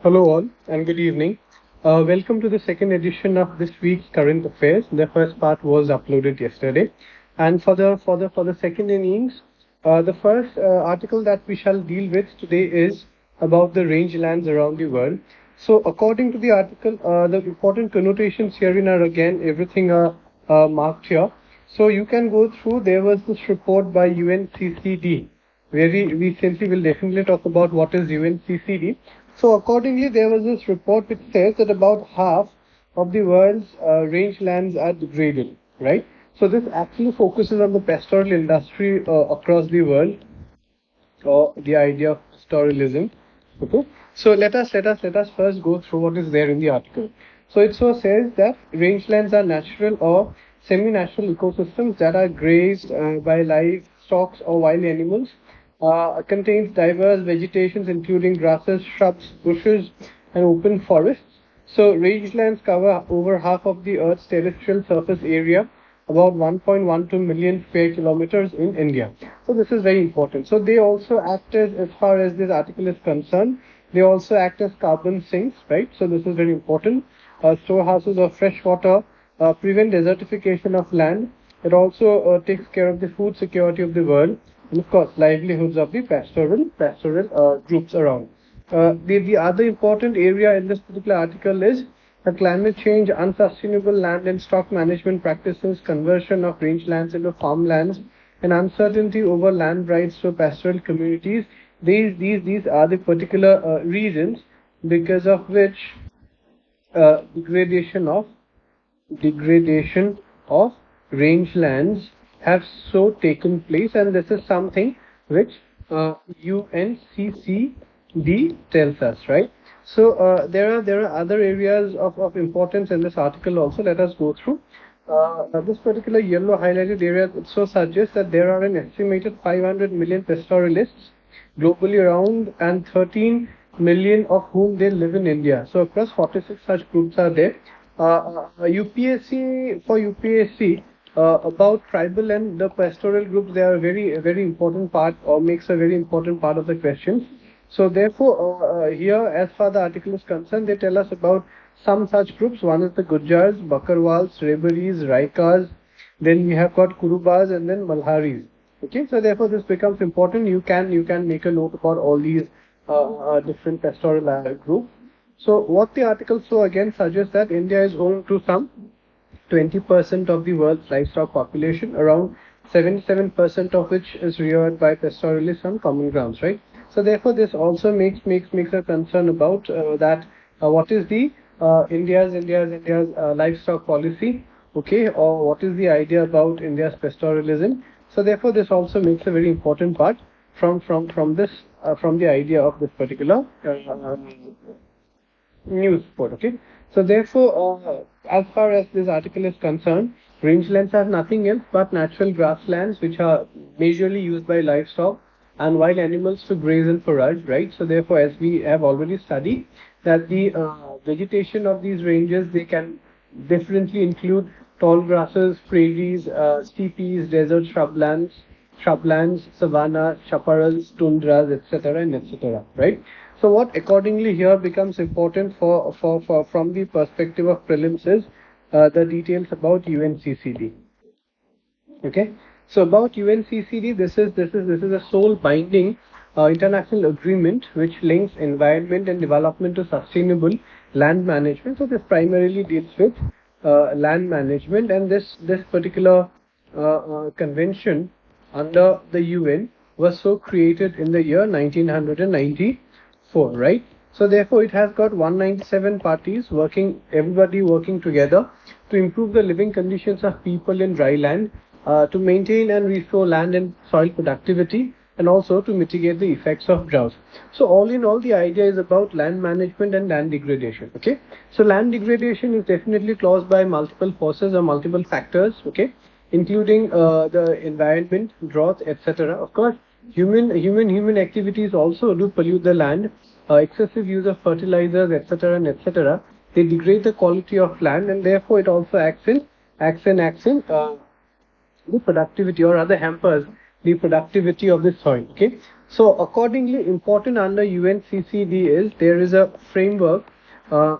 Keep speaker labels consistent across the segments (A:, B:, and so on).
A: Hello all and good evening. Welcome to the second edition of this week's Current Affairs. The first part was uploaded yesterday, and for the second innings, the first article that we shall deal with today is about the rangelands around the world. So, according to the article, the important connotations herein are again everything are marked here. So you can go through. There was this report by UNCCD. Very recently, we'll definitely talk about what is UNCCD. So accordingly, there was this report which says that about half of the world's rangelands are degraded, right? So this actually focuses on the pastoral industry across the world, or the idea of pastoralism. Okay. So let us first go through what is there in the article. So it so says that rangelands are natural or semi-natural ecosystems that are grazed by livestock or wild animals, contains diverse vegetations including grasses, shrubs, bushes, and open forests. So rangelands cover over half of the Earth's terrestrial surface area, about 1.12 million square kilometers in India. So this is very important. So they also act as far as this article is concerned, they also act as carbon sinks, right? So this is very important. Storehouses of fresh water, prevent desertification of land. It also takes care of the food security of the world, and of course livelihoods of the pastoral groups around. The other important area in this particular article is climate change, unsustainable land and stock management practices, conversion of rangelands into farmlands, and uncertainty over land rights for pastoral communities. These are the particular reasons because of which degradation of rangelands have so taken place, and this is something which UNCCD tells us, right? So there are other areas of importance in this article also. Let us go through. This particular yellow highlighted area also suggests that there are an estimated 500 million pastoralists globally around, and 13 million of whom they live in India. So across 46 such groups are there. UPSC about tribal and the pastoral groups, they are a very important part, or makes a very important part of the questions. So therefore, here as far the article is concerned, they tell us about some such groups. One is the Gujars, Bakarwals, Rebaris, Raikas, then we have got Kurubas, and then Malharis. Okay, so therefore this becomes important. You can make a note about all these different pastoral groups. So what the article again suggests that India is home to some 20% of the world's livestock population, around 77% of which is reared by pastoralists on common grounds, right? So therefore this also makes a concern about that what is the India's livestock policy, okay, or what is the idea about India's pastoralism. So therefore this also makes a very important part from the idea of this particular news report. Okay, so therefore as far as this article is concerned, rangelands are nothing else but natural grasslands which are majorly used by livestock and wild animals to graze and forage, right? So therefore, as we have already studied, that the vegetation of these ranges, they can differently include tall grasses, prairies, steepies, desert shrublands, savannas, chaparrals, tundras, etc., and etc., right? So what accordingly here becomes important from the perspective of prelims is the details about UNCCD. Okay, so about UNCCD, this is a sole binding international agreement which links environment and development to sustainable land management. So this primarily deals with land management, and this particular convention under the UN was so created in the year 1994, right? So therefore it has got 197 parties everybody working together to improve the living conditions of people in dry land, to maintain and restore land and soil productivity, and also to mitigate the effects of drought. So all in all, the idea is about land management and land degradation. Okay, so land degradation is definitely caused by multiple forces or multiple factors, okay, including the environment, drought, etc. Of course, human activities also do pollute the land. Excessive use of fertilizers, etc., and etc. They degrade the quality of land, and therefore it also acts in the productivity, or rather hampers the productivity of the soil. Okay, So accordingly, important under UNCCD is there is a framework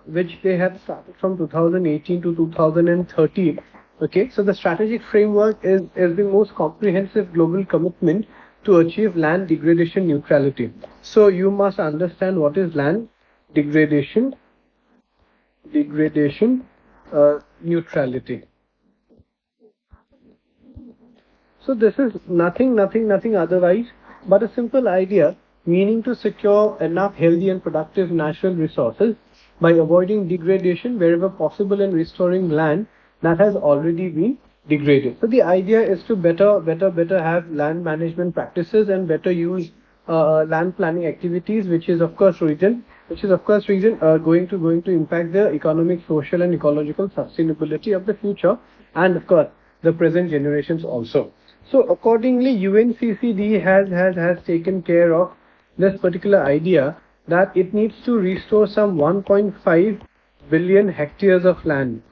A: which they had started from 2018 to 2013. Okay, so the strategic framework is the most comprehensive global commitment to achieve land degradation neutrality. So you must understand what is land degradation neutrality. So this is nothing otherwise but a simple idea meaning to secure enough healthy and productive natural resources by avoiding degradation wherever possible and restoring land that has already been degraded. So the idea is to better have land management practices and better use land planning activities, which is of course going to impact the economic, social and ecological sustainability of the future and of course the present generations also. So accordingly, UNCCD has taken care of this particular idea that it needs to restore some 1.5 billion hectares of land.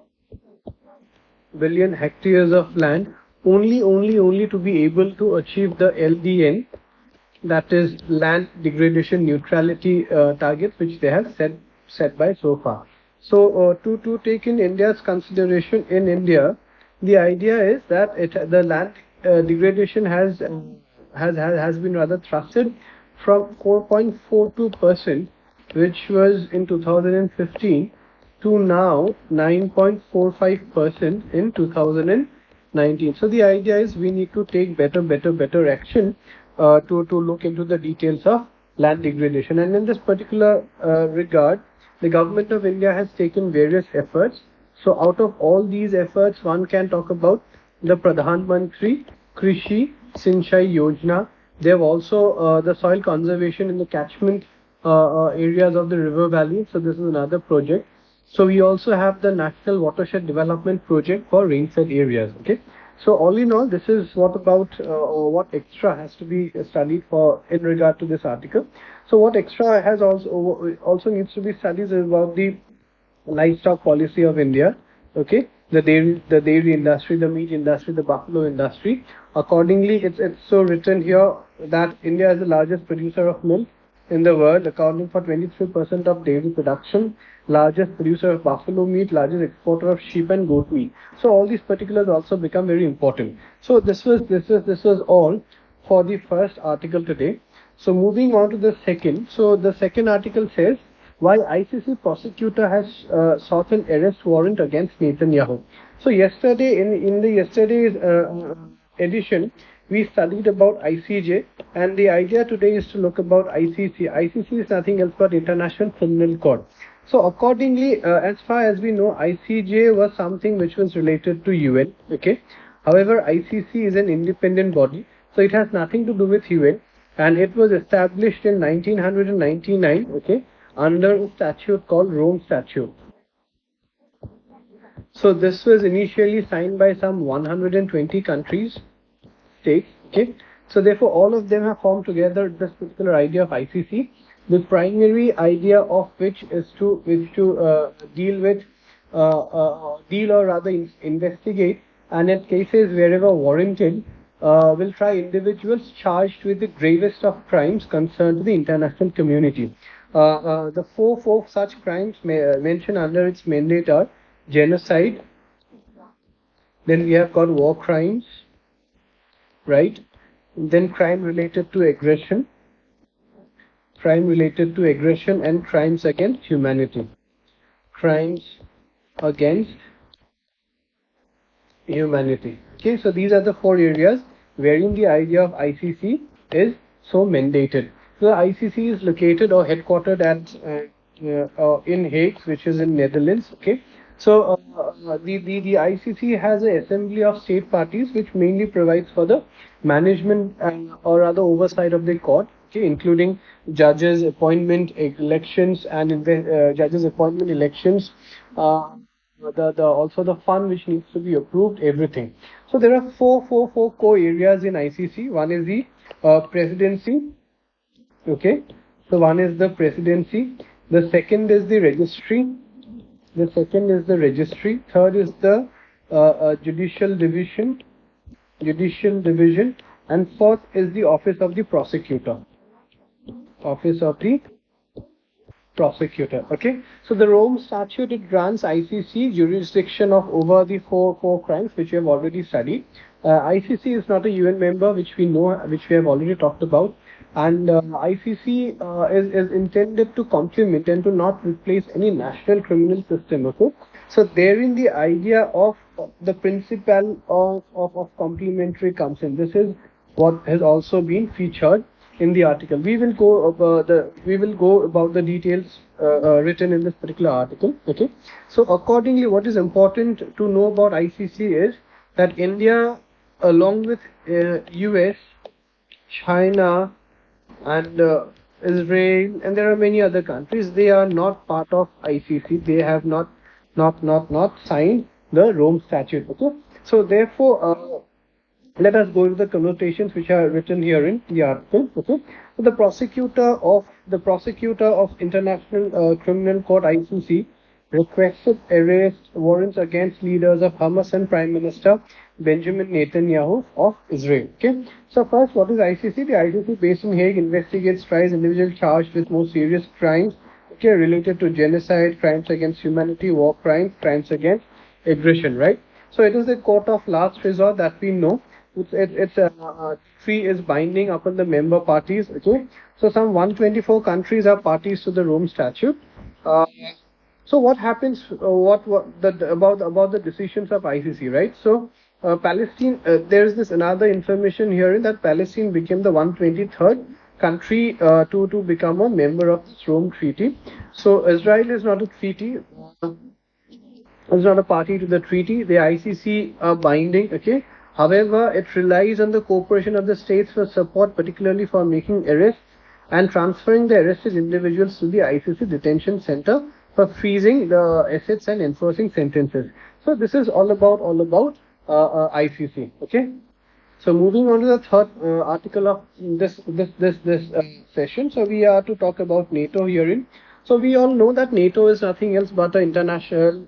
A: Only to be able to achieve the LDN, that is land degradation neutrality targets, which they have set by so far. So to take in India's consideration in India, the idea is that the land degradation has been rather thrusted from 4.42%, which was in 2015, to now 9.45% in 2019. So the idea is we need to take better action to look into the details of land degradation. And in this particular regard, the government of India has taken various efforts. So out of all these efforts, one can talk about the Pradhan Mantri Krishi Sinchai Yojana. They have also the soil conservation in the catchment areas of the river valley. So this is another project. So we also have the National Watershed Development Project for rain-fed areas. Okay. So all in all, this is what extra has to be studied for in regard to this article. So what extra has also needs to be studied is about the livestock policy of India. Okay, the dairy industry, the meat industry, the buffalo industry. Accordingly, it's so written here that India is the largest producer of milk in the world, accounting for 23% of dairy production, largest producer of buffalo meat, largest exporter of sheep and goat meat. So all these particulars also become very important. So this was all for the first article today. So moving on to the second. So the second article says why ICC prosecutor has sought an arrest warrant against Netanyahu. So yesterday in yesterday's edition, we studied about ICJ, and the idea today is to look about ICC. ICC is nothing else but International Criminal Court. So accordingly, as far as we know, ICJ was something which was related to UN. Okay. However, ICC is an independent body, so it has nothing to do with UN, and it was established in 1999. Okay, under a statute called Rome Statute. So this was initially signed by some 120 countries. States. Okay, so therefore all of them have formed together this particular idea of ICC. The primary idea of which is to investigate, and in cases wherever warranted, will try individuals charged with the gravest of crimes concerned to the international community. The four such crimes mentioned under its mandate are genocide. Then we have got war crimes. Right, then crime related to aggression, and crimes against humanity. Okay, so these are the four areas wherein the idea of ICC is so mandated. So the ICC is located or headquartered at in Hague, which is in Netherlands. Okay. So the ICC has an assembly of state parties which mainly provides for the management or rather oversight of the court, okay, including judges appointment, elections, and judges appointment, elections, also the fund which needs to be approved, everything. So there are four core areas in ICC. One is the presidency. Okay, so one is the presidency. The second is the registry. Third is the judicial division, and fourth is the office of the prosecutor. Office of the Prosecutor. Okay, so the Rome Statute, it grants ICC jurisdiction of over the four crimes which we have already studied. ICC is not a UN member, which we know, which we have already talked about, and ICC is intended to complement and to not replace any national criminal system. Okay, so therein the idea of the principle of complementary comes in. This is what has also been featured in the article. We will go about the details written in this particular article. Okay, so accordingly, what is important to know about ICC is that India, along with US, China, and Israel, and there are many other countries, they are not part of ICC. They have not signed the Rome Statute. Okay, so therefore, let us go to the connotations which are written here in the article. Okay, so the prosecutor of International Criminal Court (ICC) requested arrest warrants against leaders of Hamas and Prime Minister Benjamin Netanyahu of Israel. Okay, so first, what is ICC? The ICC, based in Hague, investigates, tries individuals charged with more serious crimes, okay, related to genocide, crimes against humanity, war crimes, crimes against aggression. Right. So it is the court of last resort that we know. Its fee is binding upon the member parties. Okay, so some 124 countries are parties to the Rome Statute. So what happens? About the decisions of ICC, right? So Palestine. There is this another information here in that Palestine became the 123rd country to become a member of this Rome Treaty. So Israel is not a treaty. Is not a party to the treaty. The ICC are binding. Okay. However, it relies on the cooperation of the states for support, particularly for making arrests and transferring the arrested individuals to the ICC detention center for freezing the assets and enforcing sentences. So this is all about ICC. Okay. So moving on to the third article of this session. So we are to talk about NATO herein. So we all know that NATO is nothing else but an international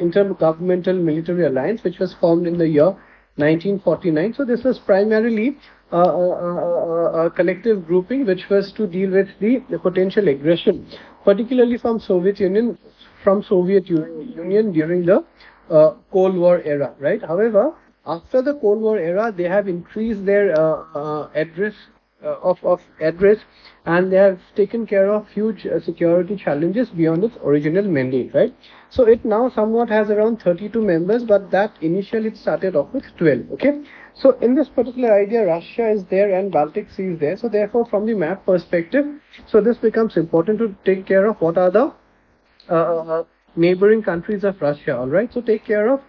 A: intergovernmental military alliance which was formed in the year 1949. So this was primarily a collective grouping which was to deal with the potential aggression, particularly from Soviet Union during the Cold War era. Right. However, after the Cold War era, they have increased their address, and they have taken care of huge security challenges beyond its original mandate. Right. So it now somewhat has around 32 members, but that initially it started off with 12. Okay. So in this particular idea, Russia is there and Baltic Sea is there. So therefore, from the map perspective, so this becomes important to take care of what are the neighboring countries of Russia. All right. So take care of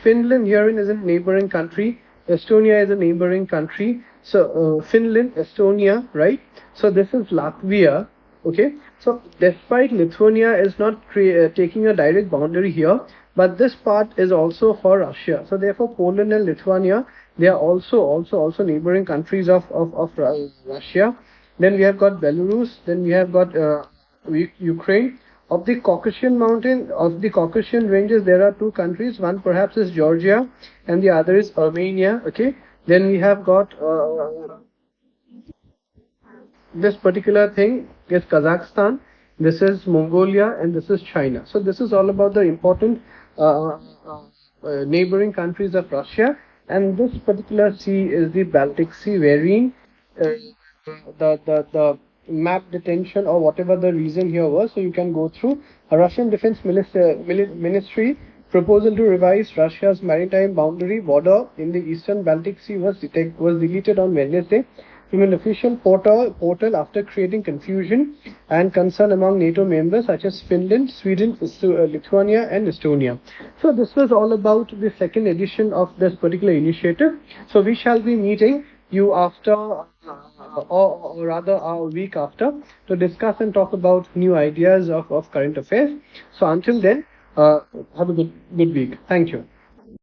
A: Finland herein is a neighboring country. Estonia is a neighboring country. So Finland, Estonia, right? So this is Latvia. Okay. So despite Lithuania is not taking a direct boundary here, but this part is also for Russia. So therefore, Poland and Lithuania, they are also neighboring countries of Russia. Then we have got Belarus. Then we have got Ukraine. Of the Caucasian ranges, there are two countries. One perhaps is Georgia, and the other is Armenia. Okay. Then we have got this particular thing is Kazakhstan. This is Mongolia, and this is China. So this is all about the important neighboring countries of Russia, and this particular sea is the Baltic Sea, wherein the map detention or whatever the reason here was. So you can go through. A Russian Defense Ministry proposal to revise Russia's maritime boundary border in the eastern Baltic Sea was deleted on Wednesday from an official portal after creating confusion and concern among NATO members such as Finland, Sweden, Lithuania, and Estonia. So this was all about the second edition of this particular initiative. So we shall be meeting you after, or rather a week after, to discuss and talk about new ideas of current affairs. So until then, have a good week. Thank you.